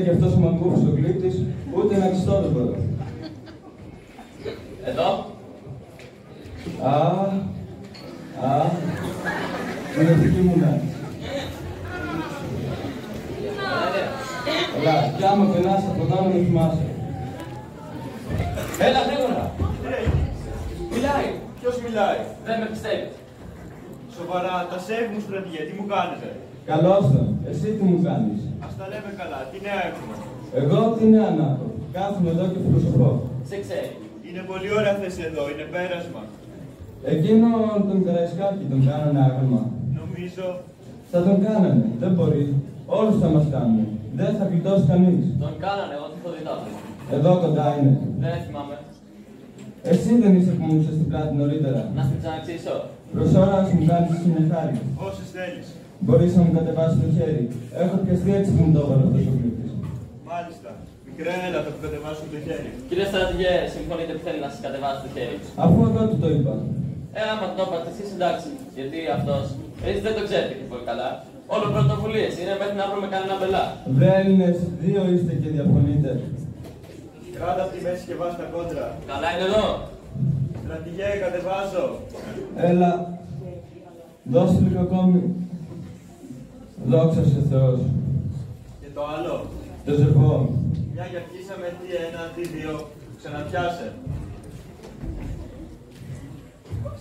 Και αυτός ο μαγκούφος ο κλήτης, ούτε να ξυστώ δεν μπορώ. Εδώ. Είναι δική μου να. Έλα, κι άμα περνάς από εδώ να με θυμάσαι. Έλα, γρήγορα. Μιλάει. Ποιος μιλάει? Δεν με πιστεύει. Σοβαρά, τα σέβη μου στρατηγέ, τι μου κάνετε? Καλώς τον, εσύ τι μου κάνεις? Ας τα λέμε καλά, τι νέα έχουμε? Εγώ τι νέα να έχω, κάθομαι εδώ και φιλοσοφώ. Σε ξέρει. Είναι πολύ ωραία θέση εδώ, είναι πέρασμα. Εκείνο τον Καραϊσκάκη τον κάνανε άγαλμα. Νομίζω. Θα τον κάνανε, δεν μπορεί. Όλους θα μας κάνουν. Δεν θα γλιτώσει κανείς. Τον κάνανε, εγώ το δει. Εδώ κοντά είναι. Δεν θυμάμαι. Εσύ δεν είσαι που μου είσαι στην πλάτη νωρίτερα. Να στην ξαναξήσω. Προς ώρα ας μου κάνεις εσύ μια χάρη. Όσες θέλεις. Μπορείς να μου κατεβάσεις το χέρι. Έχω πιαστεί έτσι που μου το έβαλε αυτός ο κλήτης. Μάλιστα. Μικρέλα, θα του κατεβάσω το χέρι. Κύριε στρατηγέ, συμφωνείτε που θέλει να σας κατεβάσει το χέρι? Αφού εγώ του το είπα. Άμα το είπατε εσείς, εντάξει. Γιατί αυτός, εσείς δεν το ξέρετε και πολύ καλά. Όλο πρωτοβουλίες είναι μέχρι να βρούμε κανένα μπελά. Βρε Έλληνες, δύο είστε και διαφωνείτε. Κράτα από τη μέση και βάζ τα κόντρα. Καλά είναι εδώ. Στρατηγέ, κατεβάζω. Έλα, δώσε λίγο ακόμη. Δόξα σε Θεός. Και το άλλο. Το ζευό. Μια και αρχίσαμε τι ένα, τι δύο. Ξαναπιάσε.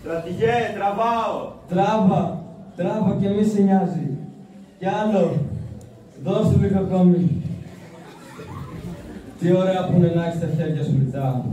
Στρατηγέ, τραβάω. Τράβα και μη σε νοιάζει. Κι άλλο, δώσε λίγο ακόμη. Τι ωραία που είναι να έχεις τα χέρια σου λιτά.